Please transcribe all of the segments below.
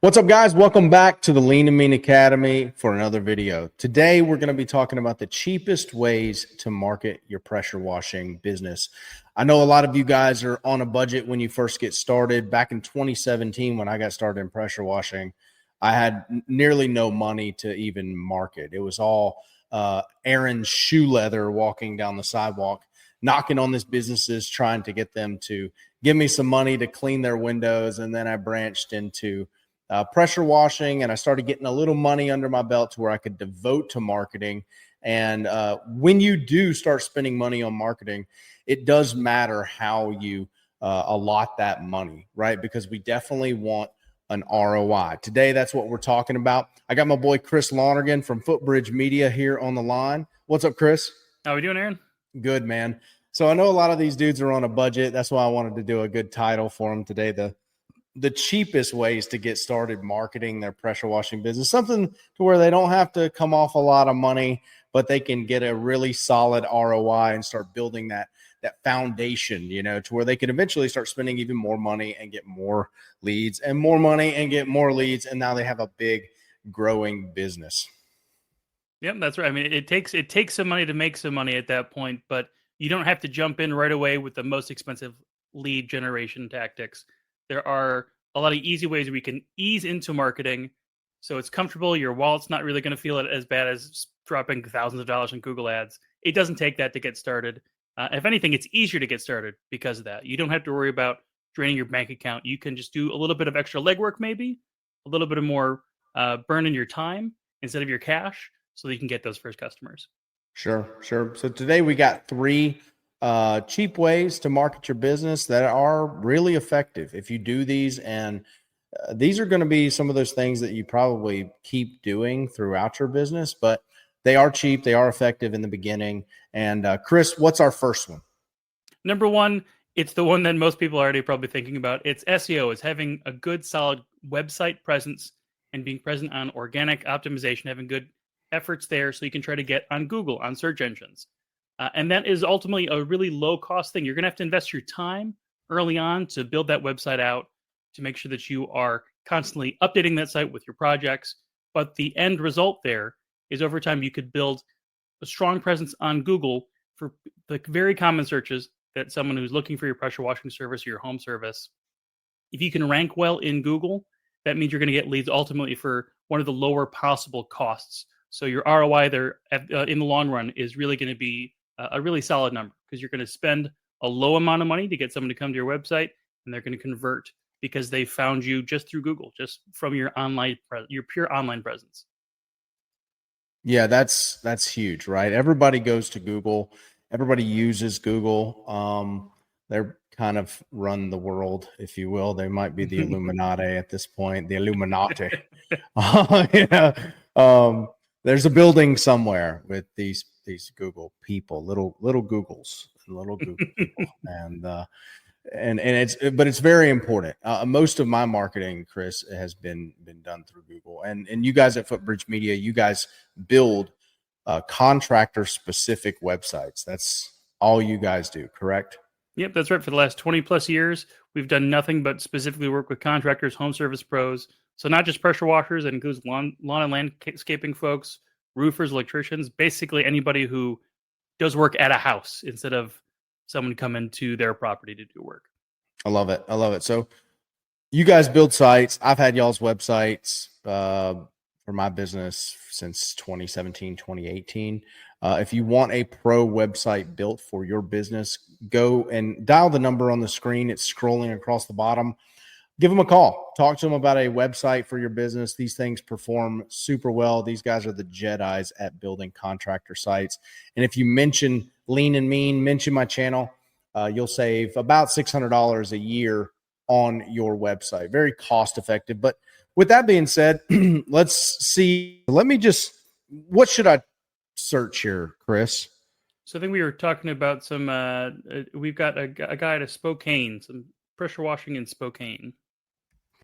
What's up, guys? Welcome back to the Lean and Mean Academy for another video. Today, we're going to be talking about the cheapest ways to market your pressure washing business. I know a lot of you guys are on a budget when you first get started. Back in 2017, when I got started in pressure washing, I had nearly no money to even market. It was all Aaron's shoe leather walking down the sidewalk, knocking on these businesses, trying to get them to give me some money to clean their windows. And then I branched into pressure washing, and I started getting a little money under my belt to where I could devote to marketing. And when you do start spending money on marketing, it does matter how you allot that money, right? Because we definitely want an ROI. Today, that's what we're talking about. I got my boy Chris Lonergan from Footbridge Media here on the line. What's up, Chris? How we doing, Aaron? Good, man. So I know a lot of these dudes are on a budget. That's why I wanted to do a good title for them today. The cheapest ways to get started marketing their pressure washing business, something to where they don't have to come off a lot of money, but they can get a really solid ROI and start building that foundation, to where they can eventually start spending even more money and get more leads and more money and get more leads. And now they have a big growing business. Yep, that's right. I mean, it takes some money to make some money at that point, but you don't have to jump in right away with the most expensive lead generation tactics. There are a lot of easy ways we can ease into marketing so it's comfortable. Your wallet's not really going to feel it as bad as dropping thousands of dollars in Google ads. It doesn't take that to get started. If anything, it's easier to get started because of that. You don't have to worry about draining your bank account. You can just do a little bit of extra legwork, maybe a little bit of more burning your time instead of your cash so that you can get those first customers. Sure. So today we got three cheap ways to market your business that are really effective if you do these. And these are going to be some of those things that you probably keep doing throughout your business, but they are cheap. They are effective in the beginning. And Chris, what's our first one? Number one, it's the one that most people are already probably thinking about. It's SEO. It's having a good, solid website presence and being present on organic optimization, having good efforts there so you can try to get on Google, on search engines. And that is ultimately a really low-cost thing. You're going to have to invest your time early on to build that website out, to make sure that you are constantly updating that site with your projects. But the end result there is over time you could build a strong presence on Google for the very common searches that someone who's looking for your pressure washing service or your home service. If you can rank well in Google, that means you're going to get leads ultimately for one of the lower possible costs. So your ROI there in the long run is really going to be a really solid number, because you're going to spend a low amount of money to get someone to come to your website, and they're going to convert because they found you just through Google, just from your your pure online presence. Yeah, that's huge, right? Everybody goes to Google. Everybody uses Google. They're kind of run the world, if you will. They might be the Illuminati at this point, the Illuminati. There's a building somewhere with these Google people, little Googles and little Google people, and it's very important. Most of my marketing, Chris, has been done through Google, and you guys at Footbridge Media, you guys build contractor specific websites. That's all you guys do, correct? Yep, that's right. For the last 20 plus years, we've done nothing but specifically work with contractors, home service pros. So not just pressure washers, it includes lawn and landscaping folks, roofers, electricians, basically anybody who does work at a house instead of someone coming to their property to do work. I love it. So you guys build sites. I've had y'all's websites for my business since 2017, 2018. If you want a pro website built for your business, go and dial the number on the screen. It's scrolling across the bottom. Give them a call. Talk to them about a website for your business. These things perform super well. These guys are the Jedis at building contractor sites. And if you mention Lean and Mean, mention my channel, you'll save about $600 a year on your website. Very cost effective. But with that being said, let's see. What should I search here, Chris? So I think we were talking about some, we've got a guy at Spokane, some pressure washing in Spokane.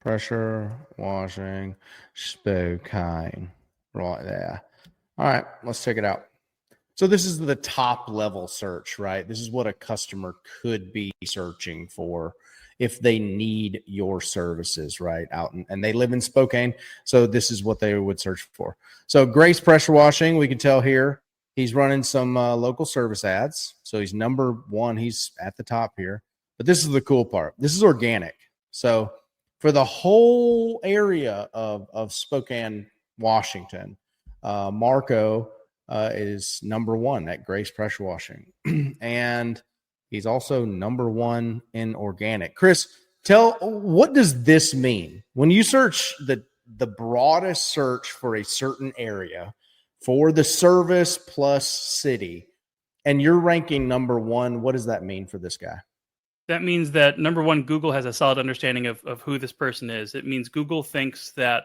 Pressure washing Spokane, right there. All right, let's check it out. So this is the top level search, right? This is what a customer could be searching for if they need your services, right? And they live in Spokane. So this is what they would search for. So Grace Pressure Washing, we can tell here, he's running some local service ads. So he's number one. He's at the top here. But this is the cool part. This is organic. So for the whole area of Spokane, Washington, Marco is number one at Grace Pressure Washing. And he's also number one in organic. Chris, what does this mean? When you search the broadest search for a certain area for the service plus city, and you're ranking number one, what does that mean for this guy? That means that, number one, Google has a solid understanding of who this person is. It means Google thinks that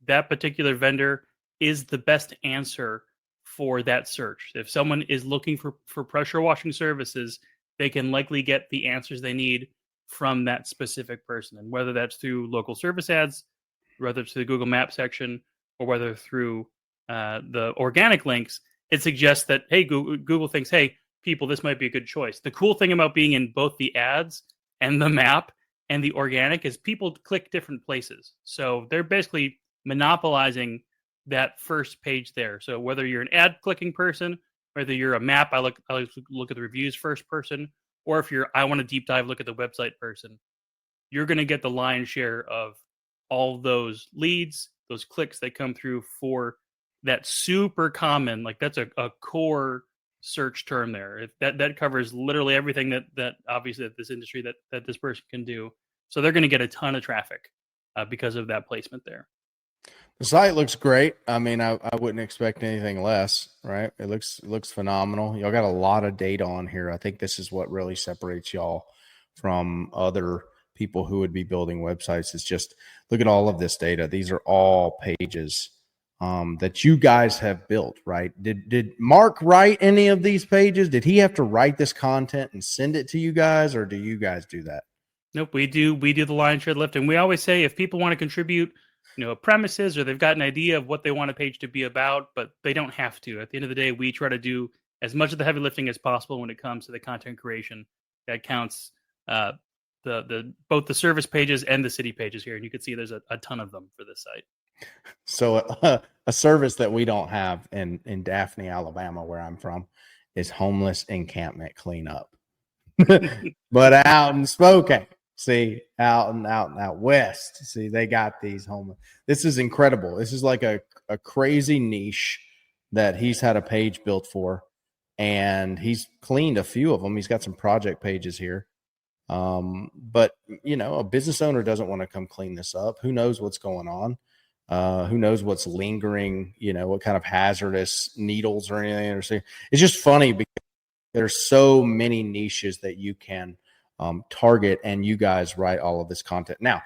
that particular vendor is the best answer for that search. If someone is looking for pressure washing services, they can likely get the answers they need from that specific person. And whether that's through local service ads, whether it's through the Google Maps section, or whether through the organic links, it suggests that, hey, Google thinks, hey, people, this might be a good choice. The cool thing about being in both the ads and the map and the organic is people click different places. So they're basically monopolizing that first page there. So whether you're an ad clicking person, whether you're a map, I look at the reviews first person, or if I want to deep dive look at the website person, you're going to get the lion's share of all those leads, those clicks that come through for that super common, like that's a core search term there. That covers literally everything that obviously that this industry that this person can do. So they're going to get a ton of traffic because of that placement there. The site looks great. I mean, I wouldn't expect anything less, right? It looks phenomenal. Y'all got a lot of data on here. I think this is what really separates y'all from other people who would be building websites. Is just look at all of this data. These are all pages that you guys have built, right? Did Mark write any of these pages? Did he have to write this content and send it to you guys, or do you guys do that? Nope, we do the lion's share of the lifting. We always say if people want to contribute, premises, or they've got an idea of what they want a page to be about, but they don't have to. At the end of the day, we try to do as much of the heavy lifting as possible when it comes to the content creation. That counts the both the service pages and the city pages here, and you can see there's a ton of them for this site. So a service that we don't have in Daphne, Alabama, where I'm from, is homeless encampment cleanup. But out in Spokane, see, out west, see, they got these homeless. This is incredible. This is like a crazy niche that he's had a page built for, and he's cleaned a few of them. He's got some project pages here. But a business owner doesn't want to come clean this up. Who knows what's going on? Who knows what's lingering, what kind of hazardous needles or anything. It's just funny because there's so many niches that you can target, and you guys write all of this content. Now,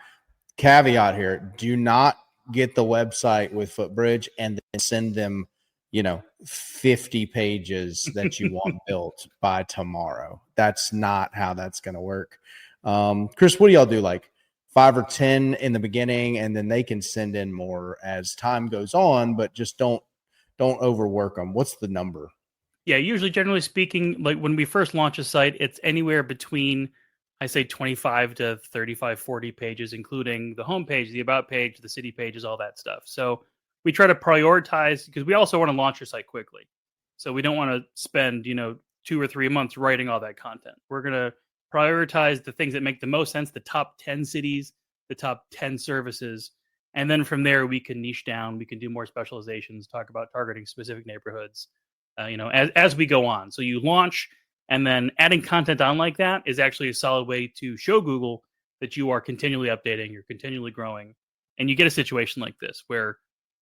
caveat here, do not get the website with Footbridge and then send them, 50 pages that you want built by tomorrow. That's not how that's going to work. Chris, what do y'all do? Like 5 or 10 in the beginning, and then they can send in more as time goes on, but just don't overwork them. What's the number? Yeah, usually, generally speaking, like when we first launch a site, it's anywhere between, I say 25 to 35, 40 pages, including the homepage, the about page, the city pages, all that stuff. So we try to prioritize because we also want to launch your site quickly. So we don't want to spend, 2 or 3 months writing all that content. We're going to prioritize the things that make the most sense, the top 10 cities, the top 10 services. And then from there, we can niche down. We can do more specializations, talk about targeting specific neighborhoods, as we go on. So you launch, and then adding content on like that is actually a solid way to show Google that you are continually updating, you're continually growing. And you get a situation like this where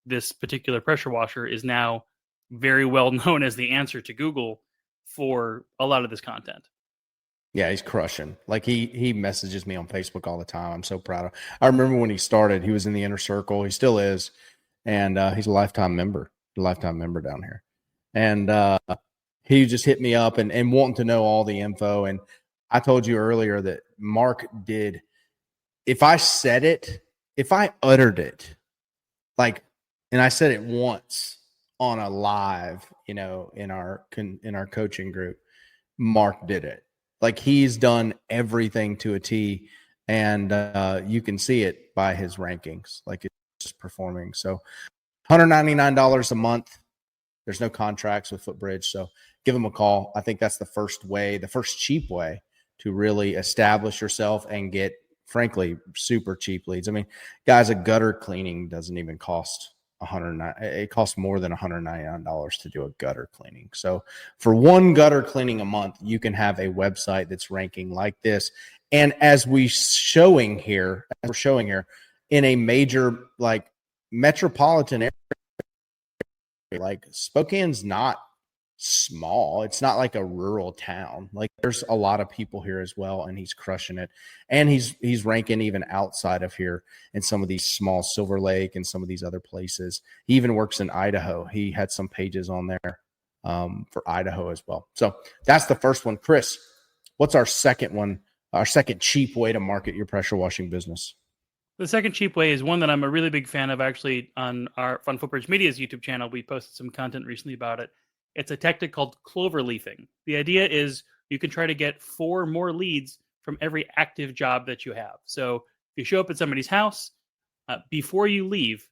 this particular pressure washer is now very well known as the answer to Google for a lot of this content. Yeah, he's crushing. Like he messages me on Facebook all the time. I'm so proud of him. I remember when he started, he was in the inner circle. He still is. And he's a lifetime member down here. And he just hit me up and wanting to know all the info. And I told you earlier that Mark did, if I uttered it, and I said it once on a live, in our coaching group, Mark did it. Like, he's done everything to a T. and you can see it by his rankings, like it's performing. So $199 a month. There's no contracts with Footbridge, so give them a call. I think that's the first way, the first cheap way to really establish yourself and get, frankly, super cheap leads. I mean, guys, a gutter cleaning doesn't even cost it costs more than $199 to do a gutter cleaning. So for one gutter cleaning a month, you can have a website that's ranking like this. And as we're showing here, in a major like metropolitan area, like Spokane's not small. It's not like a rural town. Like there's a lot of people here as well, and he's crushing it. And he's ranking even outside of here in some of these small Silver Lake and some of these other places. He even works in Idaho. He had some pages on there for Idaho as well. So that's the first one. Chris, what's our second one? Our second cheap way to market your pressure washing business? The second cheap way is one that I'm a really big fan of. Actually, on Footbridge Media's YouTube channel, we posted some content recently about it. It's a tactic called clover leafing. The idea is you can try to get 4 more leads from every active job that you have. So if you show up at somebody's house, before you leave,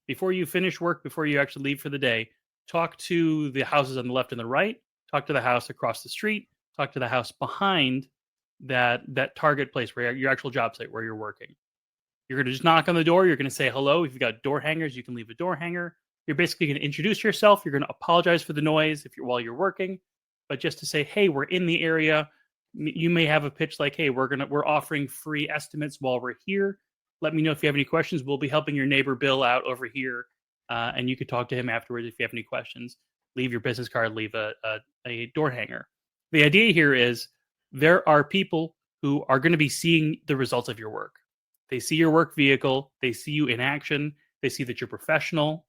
before you finish work, before you actually leave for the day, talk to the houses on the left and the right, talk to the house across the street, talk to the house behind that target place where your actual job site where you're working. You're going to just knock on the door. You're going to say hello. If you've got door hangers, you can leave a door hanger. You're basically going to introduce yourself. You're going to apologize for the noise while you're working, but just to say, hey, we're in the area. You may have a pitch like, hey, we're offering free estimates while we're here. Let me know if you have any questions. We'll be helping your neighbor Bill out over here, and you could talk to him afterwards if you have any questions. Leave your business card. Leave a door hanger. The idea here is there are people who are going to be seeing the results of your work. They see your work vehicle. They see you in action. They see that you're professional.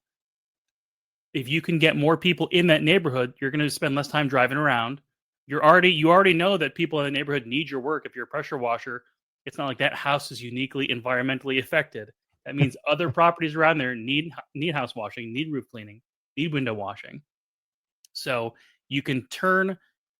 If you can get more people in that neighborhood, you're going to spend less time driving around. You already know that people in the neighborhood need your work. If you're a pressure washer, it's not like that house is uniquely environmentally affected. That means other properties around there need house washing, need roof cleaning, need window washing. So you can turn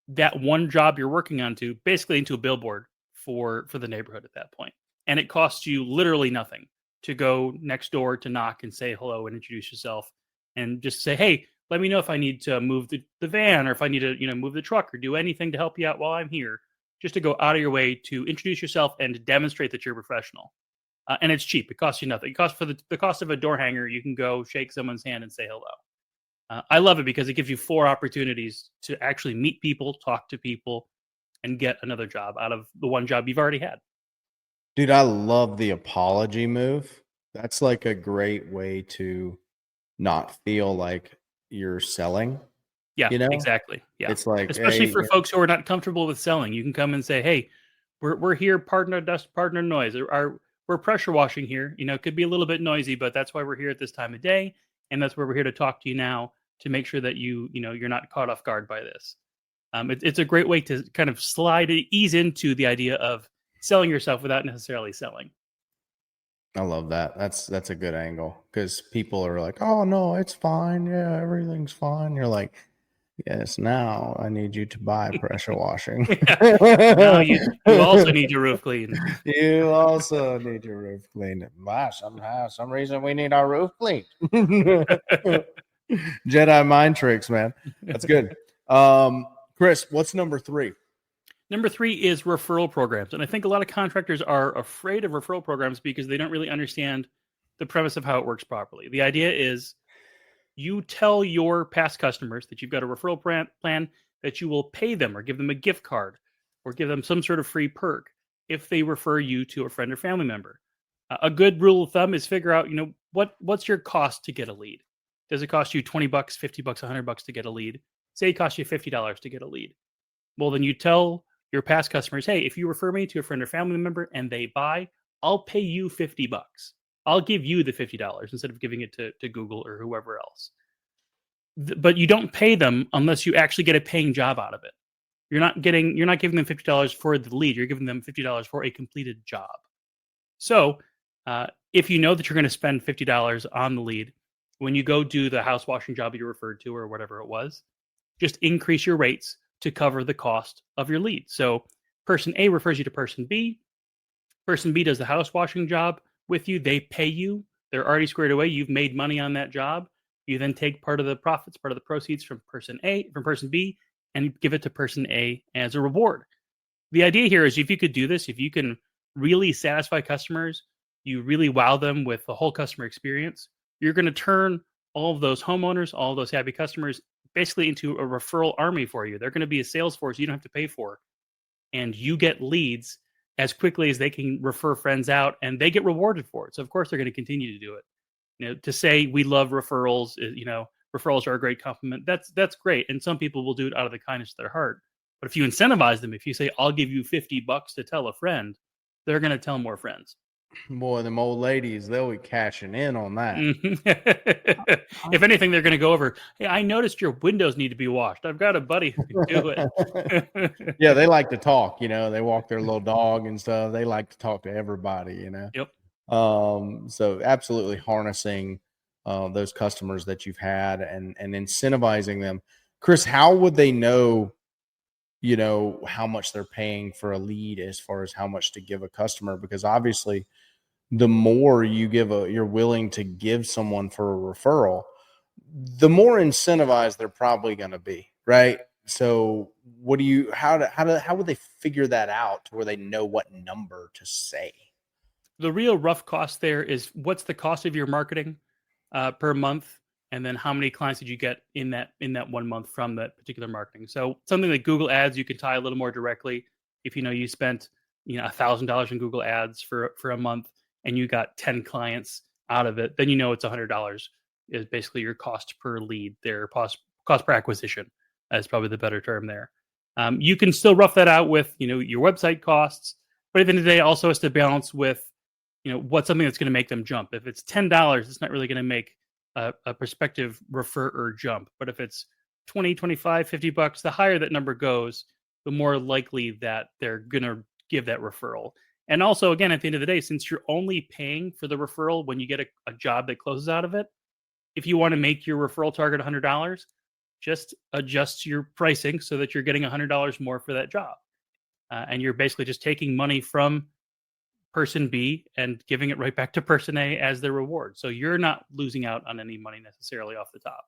that one job you're working on to basically into a billboard for the neighborhood at that point. And it costs you literally nothing to go next door to knock and say hello and introduce yourself. And just say, hey, let me know if I need to move the van or if I need to, move the truck or do anything to help you out while I'm here. Just to go out of your way to introduce yourself and to demonstrate that you're professional. And it's cheap. It costs you nothing. It costs for the cost of a door hanger. You can go shake someone's hand and say hello. I love it because it gives you 4 opportunities to actually meet people, talk to people, and get another job out of the one job you've already had. Dude, I love the apology move. That's like a great way to not feel like you're selling. Yeah, exactly. Yeah. It's like, especially for folks who are not comfortable with selling, you can come and say, hey, we're here, partner dust, partner noise. We're pressure washing here. It could be a little bit noisy, but that's why we're here at this time of day. And that's where we're here to talk to you now to make sure that you're not caught off guard by this. It's a great way to kind of ease into the idea of selling yourself without necessarily selling. I love that. That's a good angle because people are like, oh, no, it's fine. Yeah, everything's fine. You're like, yes, now I need you to buy pressure washing. No, you also need your roof cleaned. You also need your roof cleaned. Some reason we need our roof cleaned. Jedi mind tricks, man. That's good. Chris, what's number 3? Number 3 is referral programs. And I think a lot of contractors are afraid of referral programs because they don't really understand the premise of how it works properly. The idea is you tell your past customers that you've got a referral plan that you will pay them or give them a gift card or give them some sort of free perk if they refer you to a friend or family member. A good rule of thumb is figure out, what's your cost to get a lead? Does it cost you $20, $50, $100 to get a lead? Say it costs you $50 to get a lead. Well, then you tell your past customers, hey, if you refer me to a friend or family member and they buy, I'll pay you $50. I'll give you the $50 instead of giving it to Google or whoever else. But you don't pay them unless you actually get a paying job out of it. You're not giving them $50 for the lead. You're giving them $50 for a completed job. So if you know that you're going to spend $50 on the lead, when you go do the house washing job you referred to or whatever it was, just increase your rates to cover the cost of your lead. So person A refers you to person B. Person B does the house washing job with you. They pay you. They're already squared away. You've made money on that job. You then take part of the profits, part of the proceeds from person B, and give it to person A as a reward. The idea here is if you could do this, if you can really satisfy customers, you really wow them with the whole customer experience, you're going to turn all of those homeowners, all of those happy customers, basically into a referral army for you. They're going to be a sales force you don't have to pay for. And you get leads as quickly as they can refer friends out, and they get rewarded for it. So of course they're going to continue to do it. To say we love referrals, referrals are a great compliment. That's great. And some people will do it out of the kindness of their heart. But if you incentivize them, if you say, I'll give you $50 to tell a friend, they're going to tell more friends. Boy, them old ladies, they'll be cashing in on that. If anything, they're going to go over, hey, I noticed your windows need to be washed. I've got a buddy who can do it. Yeah, they like to talk, they walk their little dog and stuff. They like to talk to everybody, Yep. So absolutely harnessing those customers that you've had and incentivizing them. Chris, how would they know, how much they're paying for a lead as far as how much to give a customer? Because obviously the more you're willing to give someone for a referral, the more incentivized they're probably going to be, right? So how would they figure that out to where they know what number to say? The real rough cost there is what's the cost of your marketing per month, and then how many clients did you get in that 1 month from that particular marketing. So something like Google Ads, you can tie a little more directly. If you spent $1,000 in Google Ads for a month and you got 10 clients out of it, then it's $100 is basically your cost per lead. Their cost per acquisition is probably the better term there. You can still rough that out with your website costs, but at the end of the day, also has to balance with what's something that's going to make them jump. If it's $10, it's not really going to make a prospective referrer jump. But if it's 20, 25, $50, the higher that number goes, the more likely that they're going to give that referral. And also, again, at the end of the day, since you're only paying for the referral when you get a job that closes out of it, if you want to make your referral target $100, just adjust your pricing so that you're getting $100 more for that job. And you're basically just taking money from person B and giving it right back to person A as their reward. So you're not losing out on any money necessarily off the top.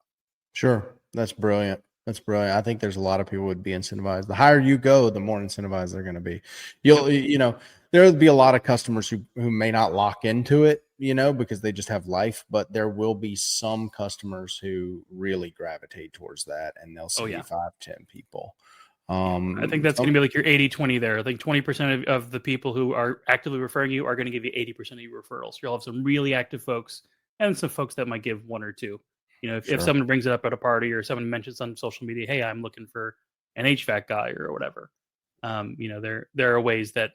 Sure. That's brilliant. I think there's a lot of people would be incentivized. The higher you go, the more incentivized they're going to be. There'll be a lot of customers who may not lock into it, because they just have life, but there will be some customers who really gravitate towards that, and they'll see 5-10 people. I think that's going to be like your 80-20 there. I think 20% of the people who are actively referring you are going to give you 80% of your referrals. You'll have some really active folks and some folks that might give 1 or 2. If someone brings it up at a party or someone mentions on social media, hey, I'm looking for an HVAC guy or whatever. There are ways that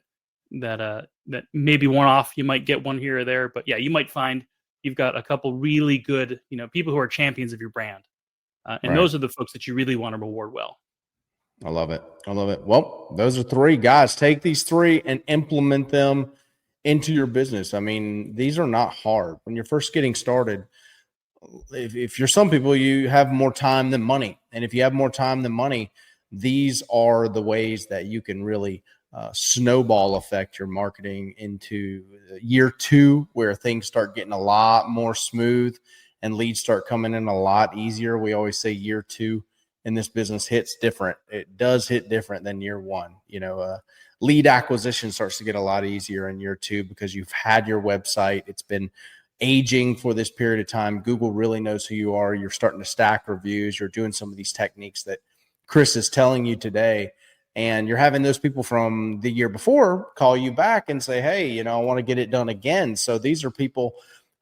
maybe one off, you might get one here or there, but you might find you've got a couple really good, people who are champions of your brand. And those are the folks that you really want to reward well. I love it. Well, those are 3 guys. Take these 3 and implement them into your business. I mean, these are not hard. When you're first getting started, if you're some people, you have more time than money. And if you have more time than money, these are the ways that you can really snowball effect your marketing into year 2, where things start getting a lot more smooth and leads start coming in a lot easier. We always say year 2 in this business hits different. It does hit different than year 1. Lead acquisition starts to get a lot easier in year 2 because you've had your website. It's been aging for this period of time. Google really knows who you are. You're starting to stack reviews. You're doing some of these techniques that Chris is telling you today. And you're having those people from the year before call you back and say, hey, I want to get it done again. So these are people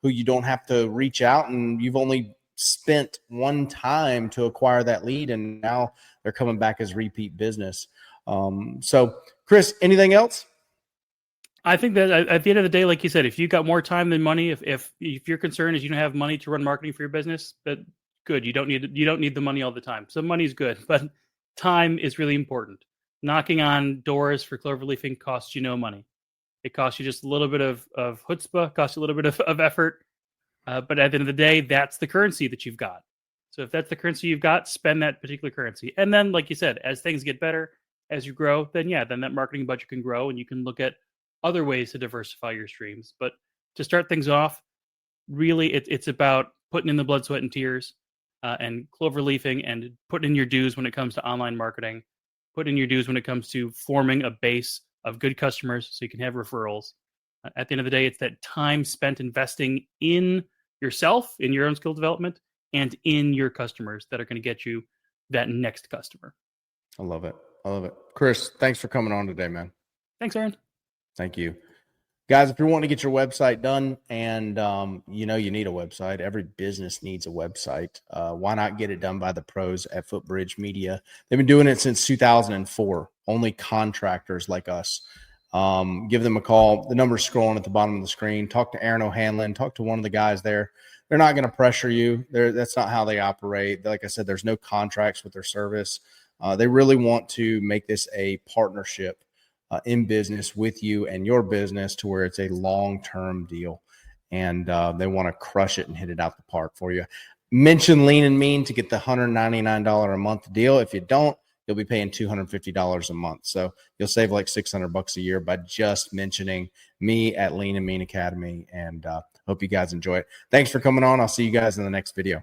who you don't have to reach out, and you've only spent one time to acquire that lead, and now they're coming back as repeat business. So Chris, anything else? I think that at the end of the day, like you said, if you got more time than money, if your concern is you don't have money to run marketing for your business, that good. You don't need the money all the time. So money's good, but time is really important. Knocking on doors for Cloverleaf Inc. costs you no money. It costs you just a little bit of chutzpah, costs you a little bit of effort. But at the end of the day, that's the currency that you've got. So if that's the currency you've got, spend that particular currency. And then, like you said, as things get better, as you grow, then that marketing budget can grow, and you can look at other ways to diversify your streams. But to start things off, really, it's about putting in the blood, sweat, and tears, and clover leafing, and putting in your dues when it comes to online marketing, putting in your dues when it comes to forming a base of good customers so you can have referrals. At the end of the day, it's that time spent investing in yourself, in your own skill development, and in your customers that are going to get you that next customer. I love it. I love it. Chris, thanks for coming on today, man. Thanks, Aaron. Thank you. Guys, if you're wanting to get your website done and you need a website, every business needs a website. Why not get it done by the pros at Footbridge Media? They've been doing it since 2004. Only contractors like us. Give them a call. The number's scrolling at the bottom of the screen. Talk to Aaron O'Hanlon. Talk to one of the guys there. They're not going to pressure you. That's not how they operate. Like I said, there's no contracts with their service. They really want to make this a partnership in business with you and your business to where it's a long-term deal. And they want to crush it and hit it out the park for you. Mention Lean and Mean to get the $199 a month deal. If you don't, you'll be paying $250 a month. So you'll save like $600 a year by just mentioning me at Lean and Mean Academy. And hope you guys enjoy it. Thanks for coming on. I'll see you guys in the next video.